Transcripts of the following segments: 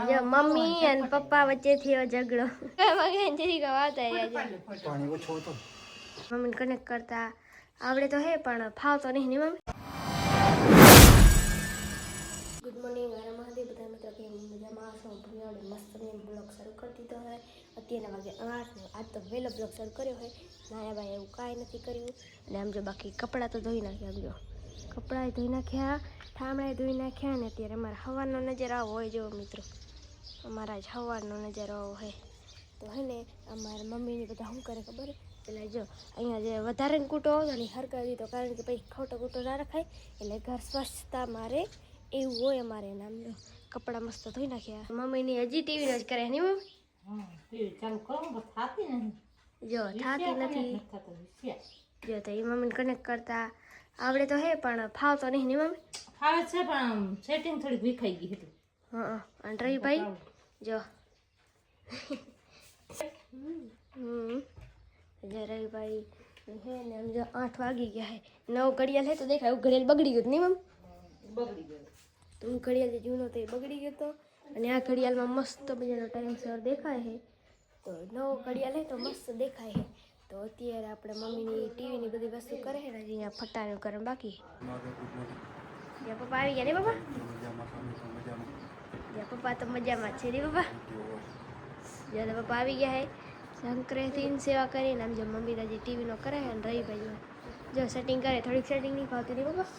જો મમ્મી અને પપ્પા વચ્ચેથી ઝઘડો મમ્મીને કનેક્ટ કરતા આવડે તો હે પણ ફાવતો નહીં ને મમ્મી. ગુડ મોર્નિંગ મારા મહાદેવ બધા મિત્રો કે મજામાં આવશો. ભૂયાડે મસ્ત મેં બ્લોગ શરૂ કરી દીધો હોય. અત્યારના વાગે 8 ને આજ તો વહેલો બ્લોગ શરૂ કર્યો હોય. નાયા ભાઈ એવું કાંઈ નથી કર્યું. અને આમ જો બાકી કપડાં તો ધોઈ નાખ્યા. આમ જો કપડાં ધોઈ નાખ્યા, ઠામડાએ ધોઈ નાખ્યા. ને અત્યારે અમારા સવારનો નજારો આવો હોય જો મિત્રો, અમારા જ સવારનો નજારો આવો હોય. તો હે ને અમારા મમ્મીને બધા શું કરે ખબર? એટલે જો અહીંયા જે વધારે કૂટો હોય ને હરકાવી દીધો, કારણ કે પછી ખોટો કૂટો ના રખાય. એટલે ઘર સ્વચ્છતા મારે એવું હોય અમારે. નામ જો કપડાં મસ્ત ધોઈ નાખ્યા. મમ્મીની હજી ટીવી જ કરે નહીં મમ્મી? જો થાતી નથી. જો તો એ મમ્મીને કનેક્ટ કરતા આવડે તો હે પણ ફાવતો નહીં ને મમ્મી? ફાવે છે પણ સેટિંગ થોડીક વિખાઈ ગઈ હતી. હા અને રવિભાઈ જો રવિભાઈ હે ને આમ જો 8 વાગી ગયા હે. 9 ઘડિયાળ હે તો દેખાય ઘડિયાળ બગડી ગયું નહીં મમ્મી? બગડી ગયો તો હું ઘડિયાળ જૂનો તો એ બગડી ગયો તો. અને આ ઘડિયાળમાં મસ્ત મજાનો ટાઈમ સર દેખાય છે. તો 9 ઘડિયાળ હે તો મસ્ત દેખાય છે. તો અત્યારે આપણે મમ્મીની ટીવીની બધી વસ્તુ કરે છે ને અહીંયા ફટાનું કરવાનું બાકી. જ્યાં પપ્પા આવી ગયા ને પપ્પા? જ્યાં પપ્પા તો મજામાં છે ને પપ્પા? જ્યાં પપ્પા આવી ગયા હે સંક્રાંતિની સેવા કરીને. આમ જો મમ્મી હજી ટીવીનો કરે છે અને રવિભાઈ જો સેટિંગ કરે. થોડીક સેટિંગ નહીં ફાવતી નહીં પપ્પા?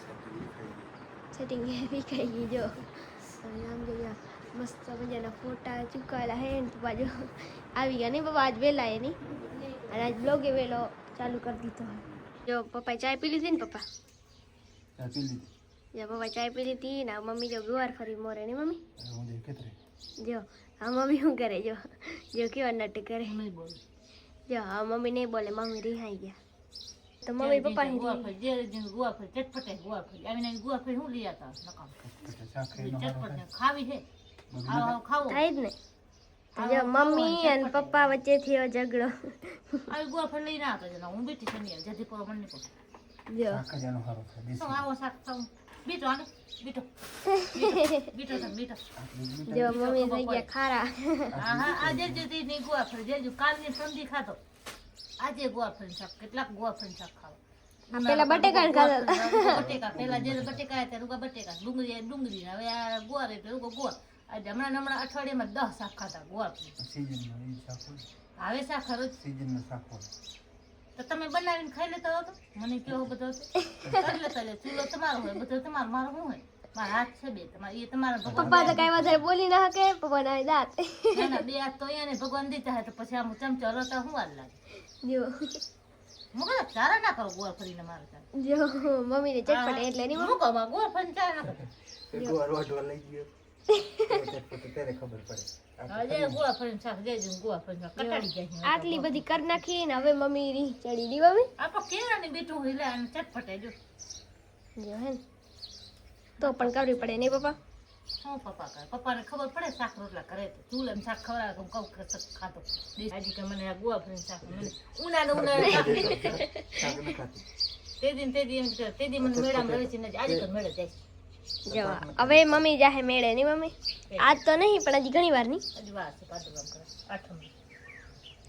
સેટિંગ એવી કહી ગઈ જો. અને આમ જો મસ્ત મજાના ફોટા ચૂકાયેલા હે ને પપ્પા જો આવી ગયા નહીં પપ્પા? આજ વહેલા એ નહીં, અને આજ બ્લોગે વહેલો ચાલુ કરી દીધો. જો પપ્પાએ ચાય પી લીધી ને પપ્પા? જો પપ્પા ચાય પી લીધી ને મમ્મી જો ગુવાર ફરી મોરે ને મમ્મી? જો હા મમ્મી શું કરે જો, જો કેવા નટ કરે. જો હા મમ્મી નહીં બોલે, મમ્મી રિહાઈ ગયા. તો મમ્મી પપ્પા થાય જ ને. જો મમ્મી અને પપ્પા વચ્ચેથી ઝઘડો. જો મમ્મી થઈ ગયા ખારા. કાલની સમજી ખાતો આજે ગુવાર ફરી શાક, કેટલાક ગુવાર ફરી શાક ખાવા. પેલા બટેકા ખાતા બટેકા પેલા જે બટેકા હતા રૂગા બટેકા, ડુંગળી હવે આ ગુવાર એટલે રૂગો ગુવાર. આજે હમણાં અઠવાડિયામાં 10 શાક ખાતા ગુવાર. હવે શાક ખરું તો તમે બનાવીને ખાઈ લેતા હો તો મને કેવો બધો કરી લેતા. ચૂલો તમારો હોય, બધો તમારો, મારો શું હોય? મારા હાથ છે બે, તમારે એ તમારા. પપ્પા તો કઈ વધારે બોલી ના શકે. પપ્પા ના દાંત ના 2 હાથ તો અહીંયા ને ભગવાન દીધા હોય તો પછી આમ ચમચો હલાવતા શું વાર લાગે? જો મુકા ચારા ના કરો ગુવાર ફરીને મારે ચાર. જો મમ્મી ને ચટપટ એટલે નહીં મમ્મી? મુકા માં ગુવાર ફરીને ચારા ના કરો. ગુવાર વાટવા લઈ ગયો ચટપટ ત્યારે ખબર પડે. હવે ગુવાર ફરીને શાક દેજો, ગુવાર ફરીને કટાડી જાય. આટલી બધી કરી નાખી ને હવે મમ્મી રી ચડી દી મમ્મી. આપો કેળાની બેઠું હોય લે અને ચટપટે જો. જો હે તો પણ કરવી પડે નહીં પપ્પા? શું પપ્પા કરે? પપ્પાને ખબર પડે શાક રોટલા કરે તો ચૂલામાં શાક ખવડાવે તો કહું ખાતો. આજે કે મને આ ગુવાર ફરીને શાક મને ઉનાળે તે દી મને મેળામાં રહે છે ને આજે તો મેળે જાય. જો હવે મમ્મી જાહે મેળે નહીં મમ્મી? આજ તો નહીં પણ હજી ઘણી વાર નહીં. હજી વાર છે પાદરવામ કરે આઠમ.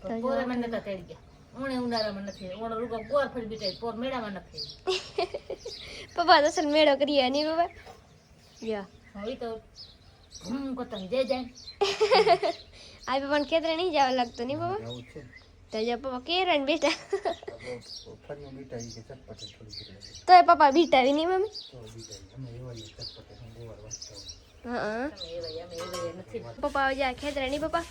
તો પોરે મને નતા તેડી ગયા. ઉનાળામાં નથી. રૂગો ગુવાર ફરી બીટાઈ પોર મેળામાં નથી. પપ્પા તો અસલ મેળો કરીએ નહીં પપ્પા? જો હવે તો કોતન જઈ જાય. આ પપ્પાને ખેતરે નહીં જવા લાગતો નહીં પપ્પા? તો જો પપ્પા કેરા ને બેટા તો એ પપ્પા બીટાવી નહીં મમ્મી? હા પપ્પા જા ખેતરે નહીં પપ્પા?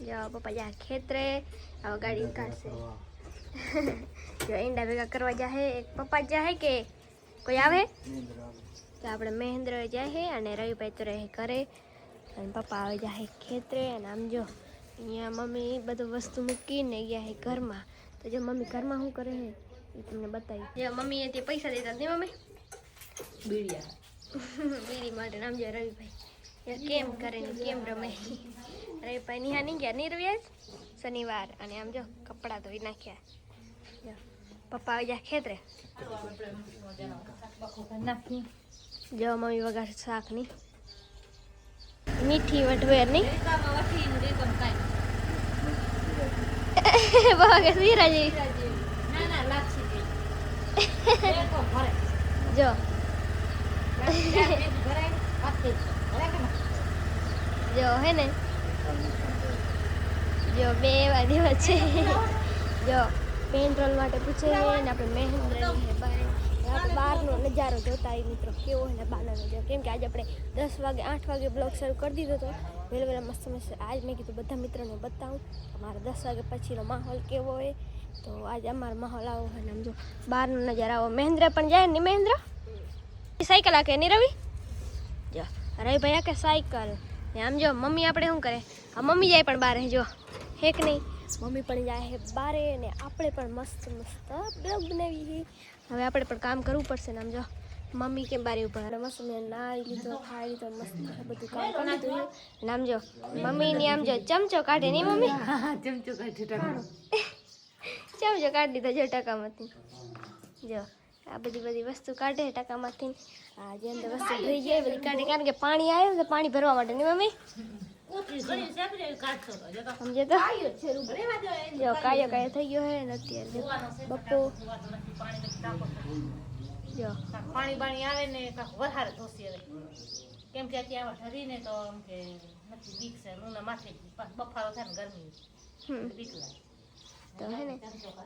જો પપ્પા જા ખેતરે. હવે ગાડી કાઢશે. જો ઈંડા ભેગા કરવા જાહે. એક પપ્પા જાહે કે કોઈ આવે? તો આપણે મહેન્દ્ર જાહે અને રવિભાઈ તો રહે કરે અને પપ્પા આવે જાહે ખેતરે. અને આમ જો અહીંયા મમ્મી બધું વસ્તુ મૂકીને ગયા હે ઘરમાં. તો જો મમ્મી ઘરમાં શું કરે છે એ તમને બતાવી. જો મમ્મીએ તે પૈસા દેતા નહીં મમ્મી? બીડિયા બીડી માટે. આમ જો રવિભાઈ કેમ કરે ને કેમ રમે. રવિભાઈ નિહા નહીં ગયા નહીં રવિ? શનિવાર. અને આમ જો કપડાં ધોઈ નાખ્યા. જો પપ્પા આવી જાય ખેતરે. જો મમ્મી વગાડ શાક નહીં. મીઠી વઢવેર નહીં રેતામાં વઠીને રેતમ કાંઈ. બહુ સીરા જેવી ના ના લાપસી જેવી. રેતો ભરે. જો લાપસી ચાર ભેગું ભરાય ને આપી જ. ભરાય કે ના? જો હે ને જો બે એવા દિવસ છે જો પેટ્રોલ માટે પૂછે ને આપણે મહેન્દ્રની હે બાર આપણે બહારનો નજારો જોતા હોય મિત્રો કેવો હોય ને બહારનો નજારો કેમ કે આજે આપણે 10 વાગે 8 વાગે બ્લોગ શરૂ કરી દીધો હતો વહેલા મસ્ત મસ્ત આજ મેં કીધું બધા મિત્રોને બતાવું અમારા 10 વાગે પછીનો માહોલ કેવો હોય તો આજે અમારો માહોલ આવો હોય ને આમ જો બહારનો નજારો આવો મહેન્દ્ર પણ જાય ને મહેન્દ્ર સાયકલ આકે ની રવિ જો રવિભાઈ આકે સાયકલ ને આમ જો મમ્મી આપણે શું કરે આ મમ્મી જાય પણ બહાર જો હેક નહીં મમ્મી પણ જાય હે બારે ને આપણે પણ મસ્ત મસ્ત બ્લોગ બનાવી છે હવે આપણે પણ કામ કરવું પડશે ને આમ જો મમ્મી કેમ બારે ઉપર અને મસ્ત મેં નાઈ લીધો ખાઈ લીધો મસ્ત બધું કામ કરી લીધું ને આમ જો મમ્મીની આમ જો ચમચો કાઢે નહીં મમ્મી ચમચો કાઢી ટાળો. ચમચો કાઢી દીધો જો ટકામાંથી જો આ બધી વસ્તુ કાઢે ટકામાંથી આ જે અંદર વસ્તુ ભરી જાય બધી કાઢે કારણ કે પાણી આવ્યું તો પાણી ભરવા માટે નહીં મમ્મી કોથળી ઘણી સેપરી એવી કાઢતો હતો. જો તો સમજે તો રેવા દો એને. જો કાયો થઈ ગયો હે ને અત્યારે જો ધોવાનો છે. બપ્પો ધોવાતો નથી. પાણી નથી ટાંકો. જો કાંક પાણી બાણી આવે ને કાંક વધારે ધોસી હવે. કેમ કે અત્યારે આમાં ઢરીને તો આમ કે નથી બીક છે રૂના માથે બફારો થાય ને ગરમી હમ બીક લાગે. તો હે ને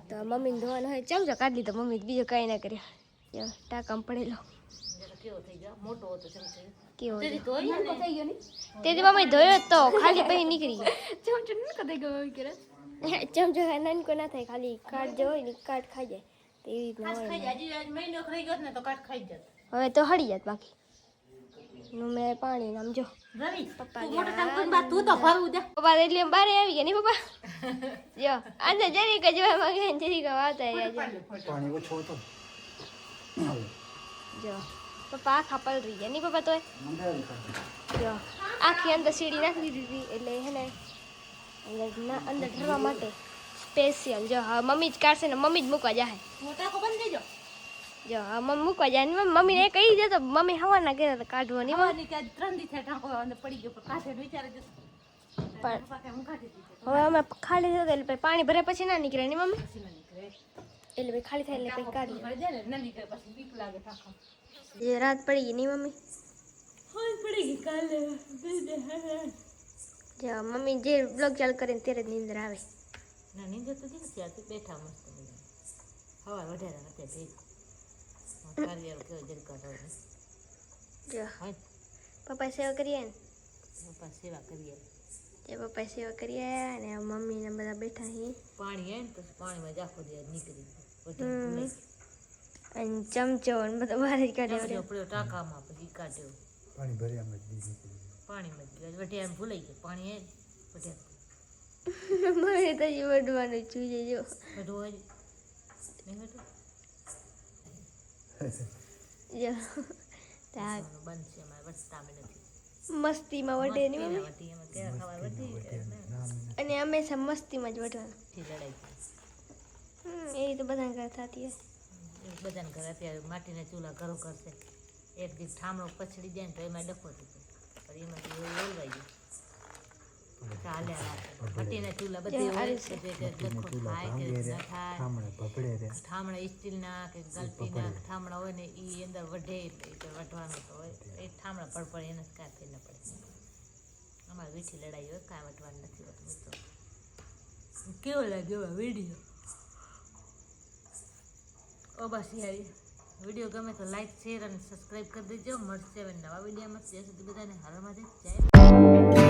તો મમ્મીને ધોવાનો હોય ચમચો કાઢી લીધો મમ્મી બીજો કાંઈ ના કર્યો જો ટાંકામાં પડેલો જરા કેવો થઈ ગયો મોટો હતો ચમચો કેવો તેથી ધોઈ ને તેથી મમ્મી ધોયો જ તો ખાલી પછી નીકળી ગયો ચમચો ન કદાઈ ગયો કરે ચમચો નાનકો ના થાય ખાલી કાટ જે હોય ને કાટ ખાઈ જાય તો એવી રીતના ખાસ હોય ખાઈ જાય. હજી આજ મહિનો ખાઈ ગયો ને તો કાટ ખાઈ જત. હવે તો હળી જાત બાકી નું મેં પાણી નામ જો રવિ પપ્પા તું મોટો ટાંકો બા તું તો ભરવું દે. પપ્પા તો એટલે બારે આવી ગયા ને પપ્પા જો અંદર જરીક જ જોવા માંગે ને જરીક વાત આવી જાય પાણી ઓછો હતો જો પપ્પા આખા પલરી ગયા નહીં પપ્પા તોય મંગાવી કાઢો. જો આખી અંદર સીડી નાખી દીધી હતી એટલે હે ને અંદર ઠરવા માટે સ્પેશિયલ જો હા મમ્મી જ કાઢશે ને મમ્મી જ મૂકવા જાય હું ટાંકો બંધ દેજો. જો હા મમ્મી મૂકવા જાય ને મમ્મીને એ કહી દે તો મમ્મી હવાના કહેતા હતા કાઢવો નહીં હવાની કે આજ 3 દી થયા ટાંકો અંદર પડી ગયો પણ કાઢે વિચારે જ પણ પપ્પા કે હું કાઢી દીધો હવે અમે ખાલી થયો એટલે પછી પાણી ભરે પછી ના નીકળે નહીં મમ્મી પછી ન નીકળે. એટલે પછી ખાલી થાય એટલે પછી કાઢી ભરી દે ને ન નીકળે પછી બીક લાગે ટાંકો. જે રાત પડી ગઈ નહીં મમ્મી હોય પડી ગઈ કાલે જો મમ્મી જે બ્લોગ ચાલુ કરે ને ત્યારે જ નીંદર આવે ના નીંદર તો દીધી ત્યારથી બેઠા મસ્ત બધા હવા વધારે નથી ભેગ કાર્ય કેવો જલકા રહે જો હોય પપ્પા સેવા કરીએ ને પપ્પા સેવા કરીએ. જે પપ્પા સેવા કરીએ અને મમ્મી ને બધા બેઠા અહીં પાણી આવે ને પછી પાણીમાં જ આખો દિવસ નીકળી ગયો હમ. ભૂલાઈ અને ચમચો ને બધું બહાર જ કાઢ્યો ગયો પડ્યો ટાંકામાં પછી કાઢ્યો પાણી ભર્યામાં જ દીધી પાણીમાં જ ગયો વઢિયાને ભૂલાઈ ગયો પાણી આવે વઢિયા મને તો હજી વઢવાનું જોઈએ જો બધું હોય નહીં બધું જો તા બંધ છે અમારે વટતા અમે નથી મસ્તીમાં વઢે નહીં મમ્મી વટી એમાં કેળા ખાવા વટી અને હંમેશા મસ્તીમાં જ વઢવાનું લડાઈ એવી તો બધાને ઘર થતી હોય બધાને ઘરે અત્યારે માટીના ચૂલા ઘરો કરશે એક દિવસ ઠામડો પછડી જાય ને તો એમાં ડખો થતો પણ એમાંથી એવું ઓલવાઈ ગયું ચાલે માટીના ચૂલા બધે ડખો થાય કે ના થાય ઠામડા ભપડે રે ઠામડા સ્ટીલના કે ગલતીના ઠામડા હોય ને એ અંદર વઢે એટલે વઢવાનું તો હોય એ ઠામડા પડપડે એને કાંઈ ફેર ન પડે અમારે વીઠી લડાઈ હોય કાંઈ વટવાનું નથી હોતું મિત્રો કેવો લાગ્યો વિડીયો ઓ બસ યાર વિડીયો ગમે તો લાઈક શેર અને સબસ્ક્રાઈબ કરી દેજો મળશે હવે નવા વિડીયોમાં ત્યાં સુધી બધાને હર મહાદેવ જય